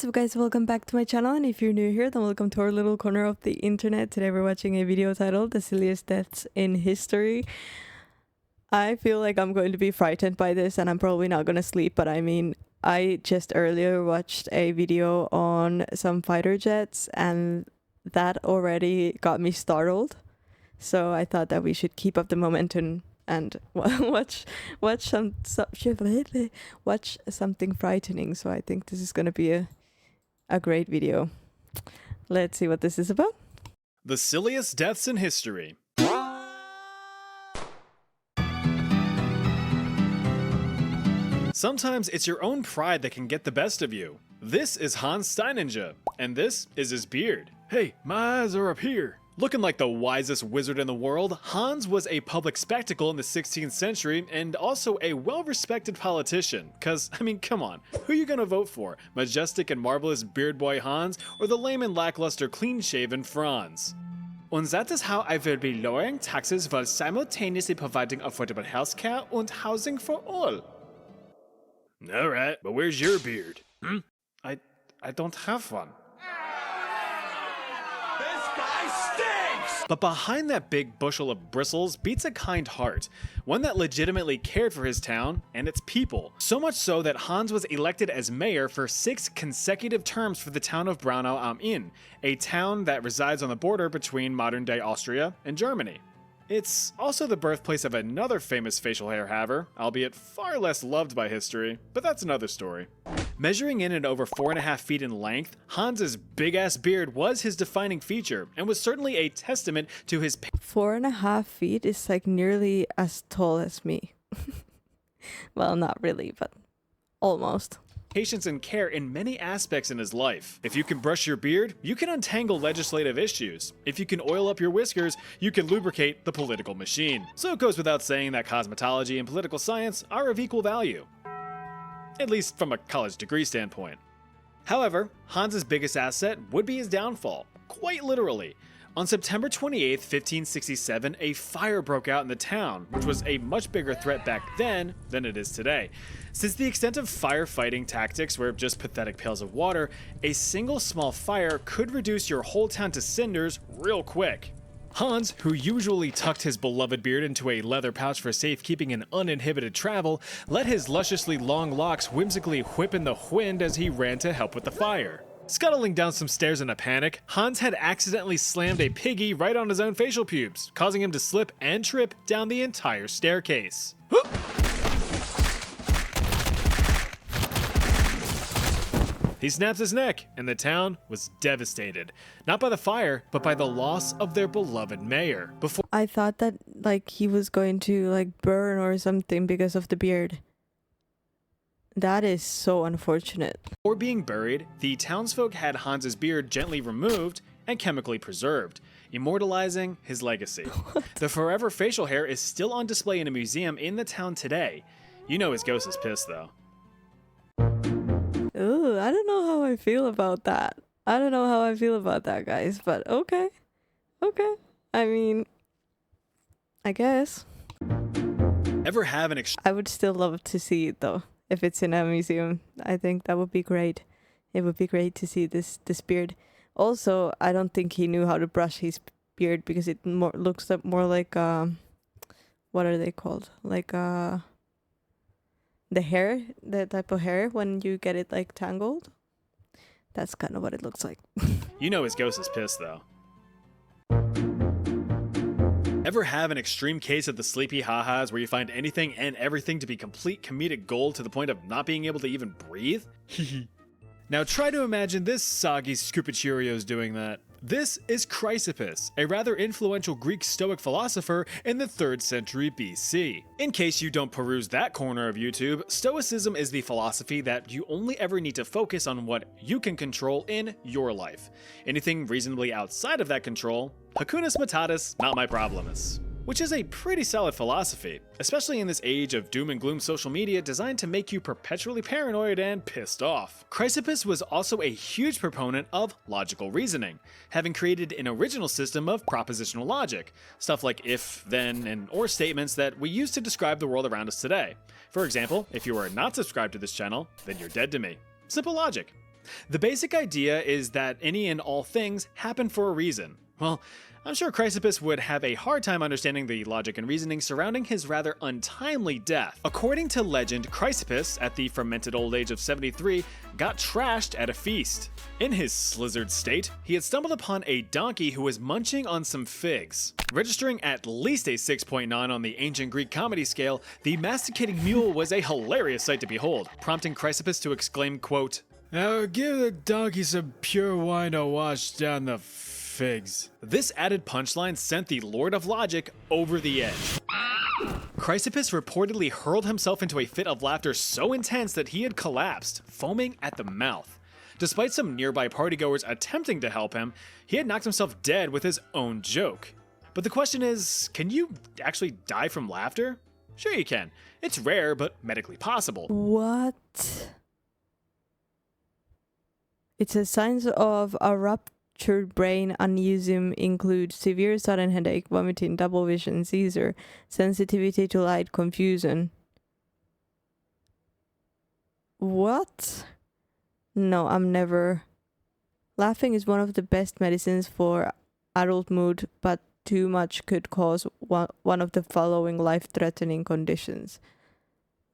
What's up guys, welcome back to my channel, and if you're new here then welcome to our little corner of the internet. Today we're watching a video titled The Silliest Deaths in History. I feel like I'm going to be frightened by this and I'm probably not going to sleep, but I mean, I just earlier watched a video on some fighter jets and that already got me startled. So I thought that we should keep up the momentum and watch something frightening. So I think this is going to be a great video. Let's see what this is about. The Silliest Deaths in History. Sometimes it's your own pride that can get the best of you. This is Hans Steininger, and this is his beard. Hey, my eyes are up here. Looking like the wisest wizard in the world, Hans was a public spectacle in the 16th century and also a well-respected politician. Cause, I mean, come on, who are you gonna vote for? Majestic and marvelous beard boy Hans, or the lame and lackluster clean-shaven Franz? Und that is how I will be lowering taxes while simultaneously providing affordable healthcare and housing for all. Alright, but where's your beard? I don't have one. But behind that big bushel of bristles beats a kind heart, one that legitimately cared for his town and its people. So much so that Hans was elected as mayor for 6 consecutive terms for the town of Braunau am Inn, a town that resides on the border between modern-day Austria and Germany. It's also the birthplace of another famous facial hair haver, albeit far less loved by history, but that's another story. Measuring in at over 4.5 feet in length, Hans's big-ass beard was his defining feature, and was certainly a testament to his 4.5 feet is like nearly as tall as me. Well, not really, but almost. Patience and care in many aspects in his life. If you can brush your beard, you can untangle legislative issues. If you can oil up your whiskers, you can lubricate the political machine. So it goes without saying that cosmetology and political science are of equal value. At least from a college degree standpoint. However, Hans's biggest asset would be his downfall, quite literally. On September 28, 1567, a fire broke out in the town, which was a much bigger threat back then than it is today. Since the extent of firefighting tactics were just pathetic pails of water, a single small fire could reduce your whole town to cinders real quick. Hans, who usually tucked his beloved beard into a leather pouch for safekeeping and uninhibited travel, let his lusciously long locks whimsically whip in the wind as he ran to help with the fire. Scuttling down some stairs in a panic, Hans had accidentally slammed a piggy right on his own facial pubes, causing him to slip and trip down the entire staircase. He snapped his neck, and the town was devastated. Not by the fire, but by the loss of their beloved mayor. I thought that like he was going to like burn or something because of the beard. That is so unfortunate. Before being buried, the townsfolk had Hans's beard gently removed and chemically preserved, immortalizing his legacy. The forever facial hair is still on display in a museum in the town today. You know his ghost is pissed though. Ooh, I don't know how I feel about that. I don't know how I feel about that, guys, but okay. Okay. I mean, I guess. Ever have an I would still love to see it though. If it's in a museum, I think that would be great. It would be great to see this beard. Also, I don't think he knew how to brush his beard because it looks more like what are they called? Like the hair, the type of hair when you get it like tangled. That's kind of what it looks like. You know his ghost is pissed though. Ever have an extreme case of the sleepy ha-has where you find anything and everything to be complete comedic gold to the point of not being able to even breathe? Now try to imagine this soggy scoop of Cheerios doing that. This is Chrysippus, a rather influential Greek Stoic philosopher in the 3rd century BC. In case you don't peruse that corner of YouTube, Stoicism is the philosophy that you only ever need to focus on what you can control in your life. Anything reasonably outside of that control, Hacunas Matatis, not my problemas. Which is a pretty solid philosophy, especially in this age of doom and gloom social media designed to make you perpetually paranoid and pissed off. Chrysippus was also a huge proponent of logical reasoning, having created an original system of propositional logic, stuff like if, then, and or statements that we use to describe the world around us today. For example, if you are not subscribed to this channel, then you're dead to me. Simple logic. The basic idea is that any and all things happen for a reason. Well, I'm sure Chrysippus would have a hard time understanding the logic and reasoning surrounding his rather untimely death. According to legend, Chrysippus, at the fermented old age of 73, got trashed at a feast. In his slizzard state, he had stumbled upon a donkey who was munching on some figs. Registering at least a 6.9 on the ancient Greek comedy scale, the masticating mule was a hilarious sight to behold, prompting Chrysippus to exclaim, quote, "Now give the donkey some pure wine to wash down the figs." This added punchline sent the Lord of Logic over the edge. Chrysippus reportedly hurled himself into a fit of laughter so intense that he had collapsed, foaming at the mouth. Despite some nearby partygoers attempting to help him, he had knocked himself dead with his own joke. But the question is, can you actually die from laughter? Sure you can. It's rare, but medically possible. What? It says signs of a ruptured brain aneurysm include severe sudden headache, vomiting, double vision, seizure, sensitivity to light, confusion. What? No, I'm never. Laughing is one of the best medicines for adult mood, but too much could cause one of the following life-threatening conditions.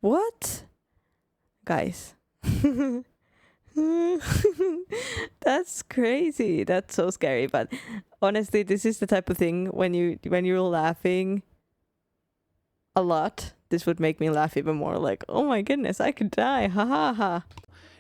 What? Guys. That's crazy. That's so scary. But honestly, this is the type of thing when you're laughing a lot, this would make me laugh even more. Like, oh my goodness, I could die. Ha ha ha.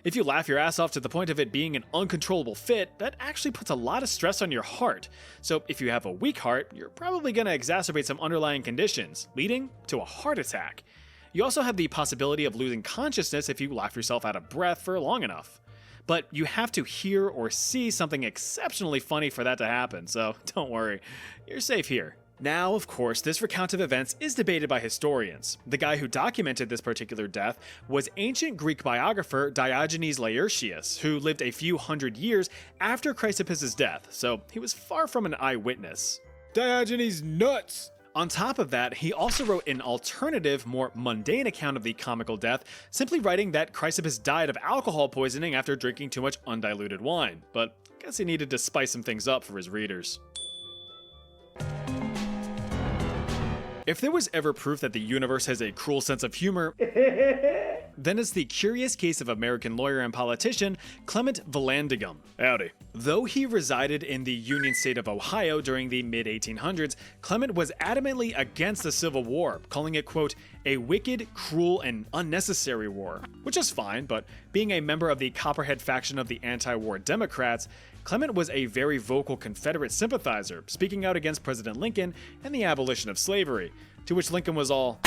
If you laugh your ass off to the point of it being an uncontrollable fit, that actually puts a lot of stress on your heart. So if you have a weak heart, you're probably going to exacerbate some underlying conditions, leading to a heart attack. You also have the possibility of losing consciousness if you laugh yourself out of breath for long enough. But you have to hear or see something exceptionally funny for that to happen, so don't worry, you're safe here. Now, of course, this recount of events is debated by historians. The guy who documented this particular death was ancient Greek biographer Diogenes Laertius, who lived a few hundred years after Chrysippus' death, so he was far from an eyewitness. Diogenes nuts! On top of that, he also wrote an alternative, more mundane account of the comical death, simply writing that Chrysippus died of alcohol poisoning after drinking too much undiluted wine, but I guess he needed to spice some things up for his readers. If there was ever proof that the universe has a cruel sense of humor, then it's the curious case of American lawyer and politician Clement Vallandigham. Howdy. Though he resided in the Union state of Ohio during the mid-1800s, Clement was adamantly against the Civil War, calling it, quote, a wicked, cruel, and unnecessary war. Which is fine, but being a member of the Copperhead faction of the anti-war Democrats, Clement was a very vocal Confederate sympathizer, speaking out against President Lincoln and the abolition of slavery, to which Lincoln was all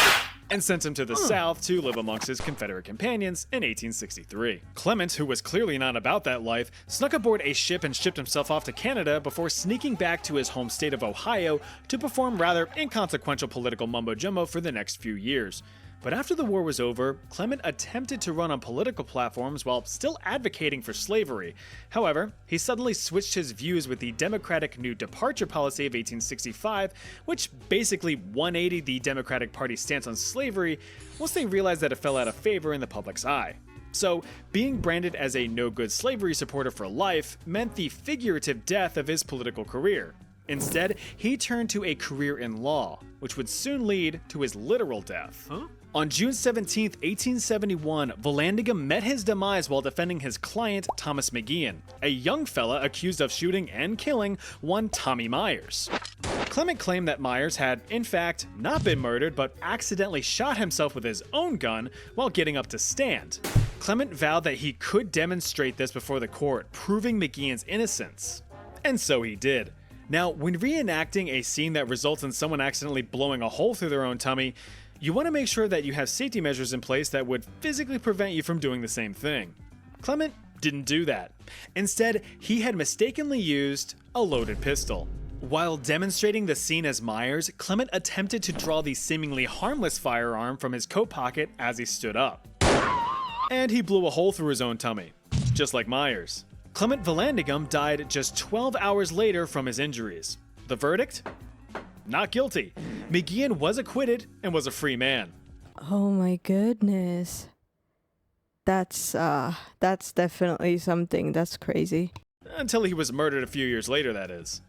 and sent him to the South to live amongst his Confederate companions in 1863. Clement, who was clearly not about that life, snuck aboard a ship and shipped himself off to Canada before sneaking back to his home state of Ohio to perform rather inconsequential political mumbo-jumbo for the next few years. But after the war was over, Clement attempted to run on political platforms while still advocating for slavery. However, he suddenly switched his views with the Democratic New Departure policy of 1865, which basically 180'd the Democratic Party's stance on slavery once they realized that it fell out of favor in the public's eye. So, being branded as a no-good slavery supporter for life meant the figurative death of his political career. Instead, he turned to a career in law, which would soon lead to his literal death. On June 17, 1871, Vallandigham met his demise while defending his client, Thomas McGeehan, a young fella accused of shooting and killing one Tommy Myers. Clement claimed that Myers had, in fact, not been murdered but accidentally shot himself with his own gun while getting up to stand. Clement vowed that he could demonstrate this before the court, proving McGeehan's innocence. And so he did. Now, when reenacting a scene that results in someone accidentally blowing a hole through their own tummy, you want to make sure that you have safety measures in place that would physically prevent you from doing the same thing. Clement didn't do that. Instead, he had mistakenly used a loaded pistol. While demonstrating the scene as Myers, Clement attempted to draw the seemingly harmless firearm from his coat pocket as he stood up. And he blew a hole through his own tummy, just like Myers. Clement Vallandigham died just 12 hours later from his injuries. The verdict? Not guilty. McGeehan was acquitted and was a free man. Oh my goodness. That's definitely something that's crazy. Until he was murdered a few years later, that is.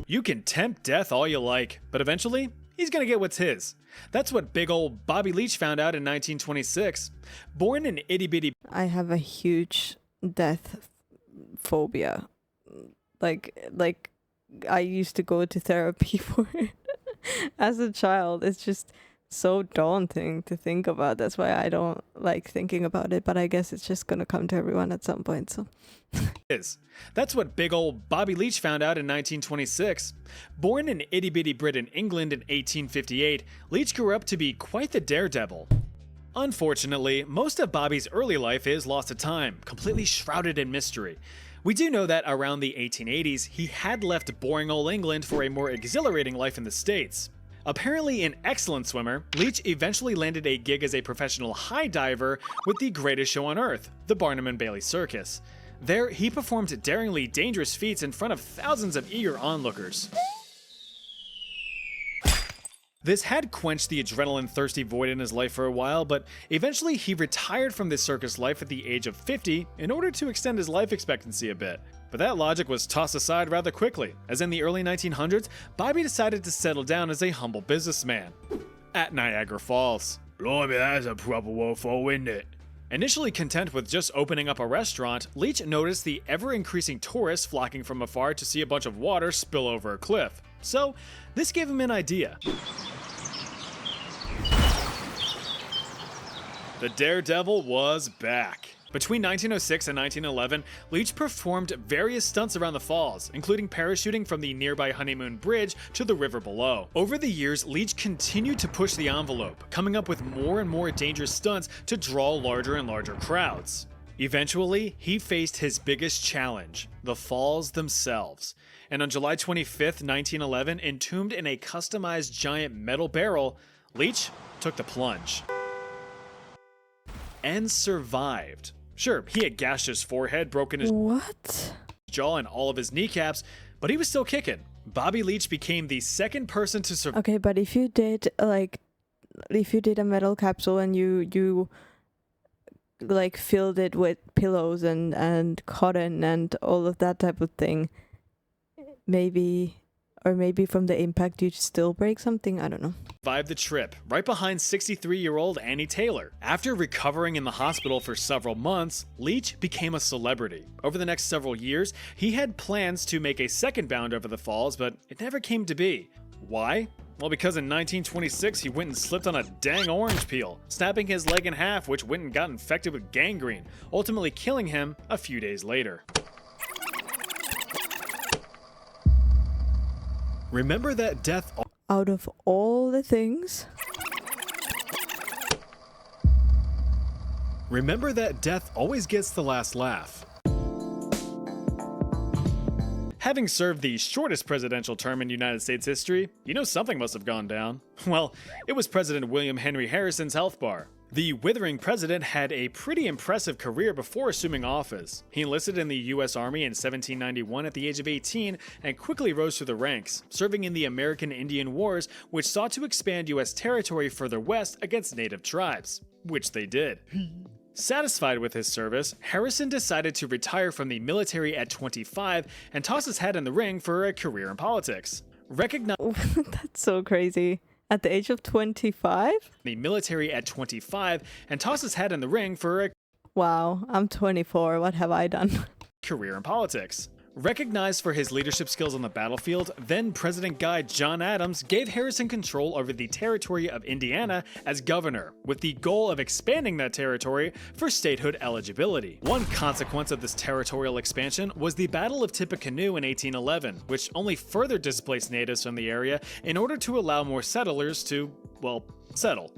You can tempt death all you like, but eventually, he's gonna get what's his. That's what big old Bobby Leach found out in 1926. Born in itty-bitty... I have a huge death phobia. Like I used to go to therapy for it as a child. It's just so daunting to think about. That's why I don't like thinking about it, but I guess it's just gonna come to everyone at some point, so... That's what big old Bobby Leach found out in 1926. Born in itty-bitty Britain, England in 1858, Leach grew up to be quite the daredevil. Unfortunately, most of Bobby's early life is lost to time, completely shrouded in mystery. We do know that around the 1880s, he had left boring old England for a more exhilarating life in the States. Apparently an excellent swimmer, Leach eventually landed a gig as a professional high diver with the greatest show on earth, the Barnum and Bailey Circus. There, he performed daringly dangerous feats in front of thousands of eager onlookers. This had quenched the adrenaline-thirsty void in his life for a while, but eventually he retired from this circus life at the age of 50 in order to extend his life expectancy a bit. But that logic was tossed aside rather quickly, as in the early 1900s, Bobby decided to settle down as a humble businessman at Niagara Falls. Blimey, that's a proper waterfall, isn't it? Initially content with just opening up a restaurant, Leach noticed the ever-increasing tourists flocking from afar to see a bunch of water spill over a cliff. So, this gave him an idea. The daredevil was back. Between 1906 and 1911, Leach performed various stunts around the falls, including parachuting from the nearby Honeymoon Bridge to the river below. Over the years, Leach continued to push the envelope, coming up with more and more dangerous stunts to draw larger and larger crowds. Eventually, he faced his biggest challenge, the falls themselves. And on July 25th, 1911, entombed in a customized giant metal barrel, Leach took the plunge. And survived. Sure, he had gashed his forehead, broken his jaw and all of his kneecaps, but he was still kicking. Bobby Leach became the second person to survive. Okay, but if you did a metal capsule and you like filled it with pillows and cotton and all of that type of thing, maybe from the impact you'd still break something, I don't know. Survived the trip, right behind 63-year-old Annie Taylor. After recovering in the hospital for several months, Leach became a celebrity. Over the next several years, he had plans to make a second bound over the falls, but it never came to be. Why? Well, because in 1926, he went and slipped on a dang orange peel, snapping his leg in half, which went and got infected with gangrene, ultimately killing him a few days later. Remember that death... Out of all the things... Remember that death always gets the last laugh. Having served the shortest presidential term in United States history, you know something must have gone down. Well, it was President William Henry Harrison's health bar. The withering president had a pretty impressive career before assuming office. He enlisted in the U.S. Army in 1791 at the age of 18 and quickly rose through the ranks, serving in the American Indian Wars, which sought to expand U.S. territory further west against native tribes, which they did. Satisfied with his service, Harrison decided to retire from the military at 25 and toss his hat in the ring for a career in politics. That's so crazy. At the age of 25? The military at 25 and toss his hat in the ring for a... Wow, I'm 24. What have I done? ...career in politics. Recognized for his leadership skills on the battlefield, then President Guy John Adams gave Harrison control over the territory of Indiana as governor, with the goal of expanding that territory for statehood eligibility. One consequence of this territorial expansion was the Battle of Tippecanoe in 1811, which only further displaced natives from the area in order to allow more settlers to, well, settle.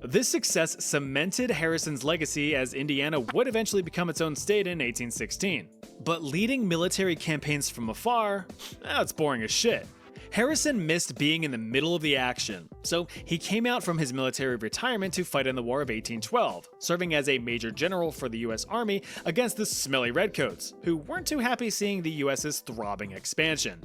This success cemented Harrison's legacy as Indiana would eventually become its own state in 1816. But leading military campaigns from afar, that's boring as shit. Harrison missed being in the middle of the action, so he came out from his military retirement to fight in the War of 1812, serving as a major general for the US Army against the smelly redcoats, who weren't too happy seeing the US's throbbing expansion.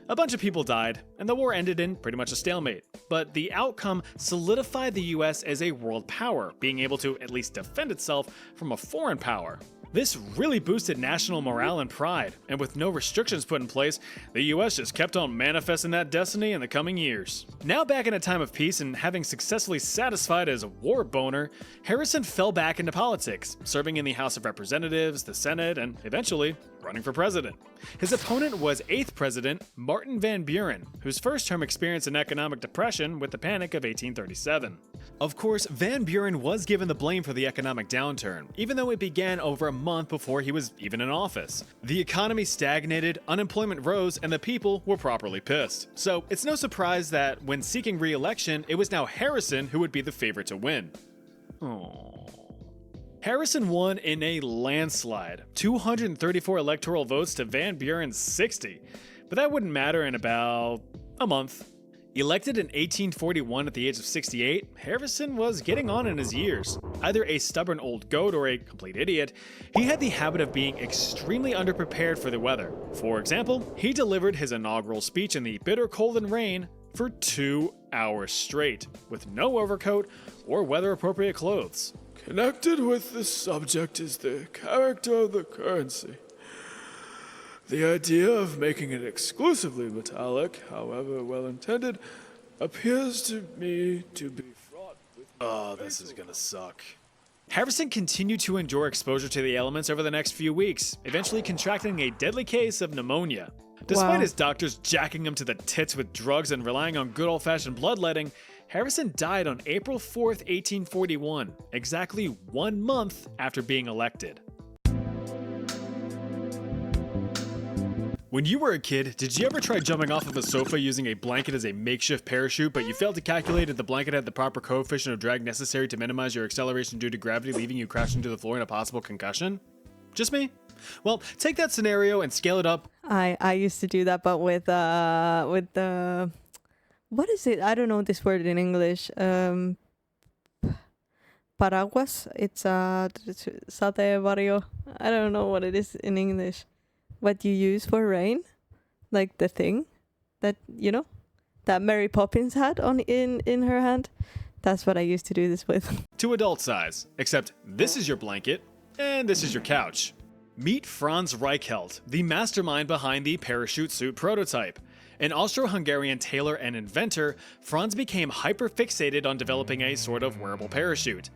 A bunch of people died, and the war ended in pretty much a stalemate. But the outcome solidified the US as a world power, being able to at least defend itself from a foreign power. This really boosted national morale and pride, and with no restrictions put in place, the US just kept on manifesting that destiny in the coming years. Now back in a time of peace and having successfully satisfied his war boner, Harrison fell back into politics, serving in the House of Representatives, the Senate, and eventually running for president. His opponent was 8th President Martin Van Buren, whose first term experienced an economic depression with the Panic of 1837. Of course, Van Buren was given the blame for the economic downturn, even though it began over a month before he was even in office. The economy stagnated, unemployment rose, and the people were properly pissed. So it's no surprise that when seeking re-election, it was now Harrison who would be the favorite to win. Aww. Harrison won in a landslide, 234 electoral votes to Van Buren's 60, but that wouldn't matter in about a month. Elected in 1841 at the age of 68, Harrison was getting on in his years. Either a stubborn old goat or a complete idiot, he had the habit of being extremely underprepared for the weather. For example, he delivered his inaugural speech in the bitter cold and rain for 2 hours straight, with no overcoat or weather-appropriate clothes. Connected with the subject is the character of the currency. The idea of making it exclusively metallic, however well intended, appears to me to be fraught with... Oh, this is gonna suck. Harrison continued to endure exposure to the elements over the next few weeks, eventually contracting a deadly case of pneumonia. Despite his doctors jacking him to the tits with drugs and relying on good old-fashioned bloodletting, Harrison died on April 4th, 1841, exactly 1 month after being elected. When you were a kid, did you ever try jumping off of a sofa using a blanket as a makeshift parachute, but you failed to calculate if the blanket had the proper coefficient of drag necessary to minimize your acceleration due to gravity, leaving you crashing to the floor in a possible concussion? Just me? Well, take that scenario and scale it up. I used to do that, but with the what is it? I don't know this word in English. Paraguas. It's sateenvarjo. I don't know what it is in English. What you use for rain, like the thing that that Mary Poppins had in her hand. That's what I used to do this with. To adult size, except this is your blanket and this is your couch. Meet Franz Reichelt, the mastermind behind the parachute suit prototype. An Austro-Hungarian tailor and inventor, Franz became hyper-fixated on developing a sort of wearable parachute.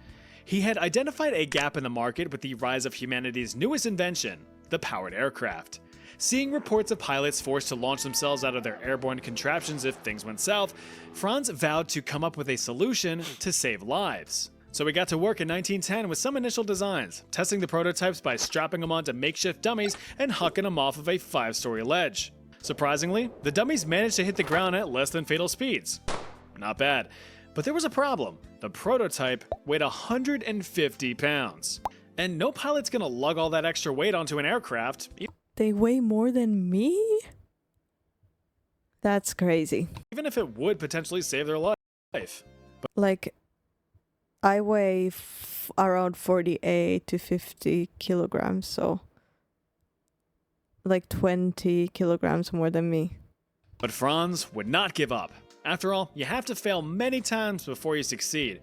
He had identified a gap in the market with the rise of humanity's newest invention, the powered aircraft. Seeing reports of pilots forced to launch themselves out of their airborne contraptions if things went south, Franz vowed to come up with a solution to save lives. So he got to work in 1910 with some initial designs, testing the prototypes by strapping them onto makeshift dummies and hucking them off of a 5-story ledge. Surprisingly, the dummies managed to hit the ground at less than fatal speeds. Not bad. But there was a problem. The prototype weighed 150 pounds. And no pilot's gonna lug all that extra weight onto an aircraft. They weigh more than me? That's crazy. Even if it would potentially save their life. But like, I weigh around 48 to 50 kilograms, so like 20 kilograms more than me. But Franz would not give up. After all, you have to fail many times before you succeed.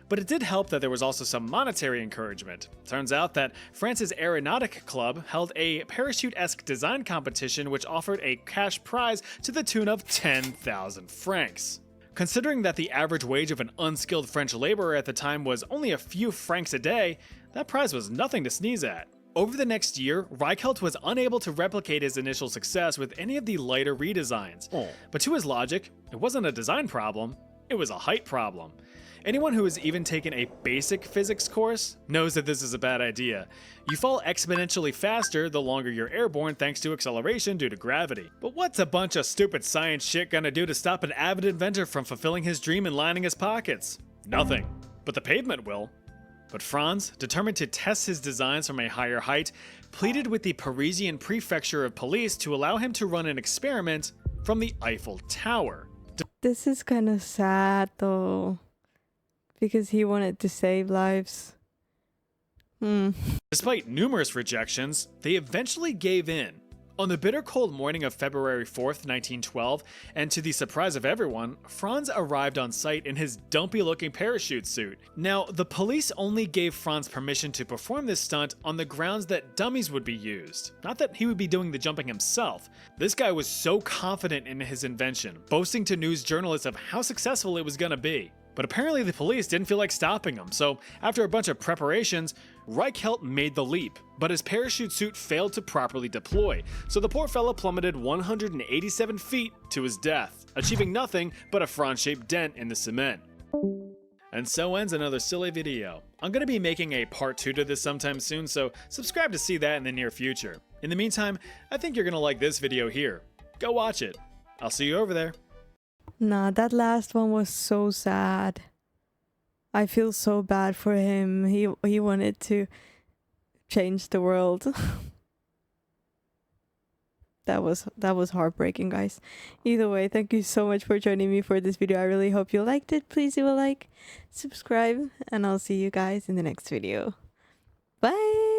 But it did help that there was also some monetary encouragement. Turns out that France's Aeronautic Club held a parachute-esque design competition which offered a cash prize to the tune of 10,000 francs. Considering that the average wage of an unskilled French laborer at the time was only a few francs a day, that prize was nothing to sneeze at. Over the next year, Reichelt was unable to replicate his initial success with any of the lighter redesigns. But to his logic, it wasn't a design problem, it was a height problem. Anyone who has even taken a basic physics course knows that this is a bad idea. You fall exponentially faster the longer you're airborne thanks to acceleration due to gravity. But what's a bunch of stupid science shit gonna do to stop an avid inventor from fulfilling his dream and lining his pockets? Nothing. But the pavement will. But Franz, determined to test his designs from a higher height, pleaded with the Parisian prefecture of police to allow him to run an experiment from the Eiffel Tower. This is kind of sad though, because he wanted to save lives. Despite numerous rejections, they eventually gave in. On the bitter cold morning of February 4th, 1912, and to the surprise of everyone, Franz arrived on site in his dumpy-looking parachute suit. Now, the police only gave Franz permission to perform this stunt on the grounds that dummies would be used, not that he would be doing the jumping himself. This guy was so confident in his invention, boasting to news journalists of how successful it was gonna be. But apparently the police didn't feel like stopping him, so after a bunch of preparations, Reichelt made the leap, but his parachute suit failed to properly deploy, so the poor fella plummeted 187 feet to his death, achieving nothing but a Franz-shaped dent in the cement. And so ends another silly video. I'm going to be making a part 2 to this sometime soon, so subscribe to see that in the near future. In the meantime, I think you're going to like this video here. Go watch it. I'll see you over there. Nah, that last one was so sad. I feel so bad for him. He wanted to change the world. That was heartbreaking, guys. Either way, thank you so much for joining me for this video. I really hope you liked it. Please do a like, subscribe, and I'll see you guys in the next video. Bye!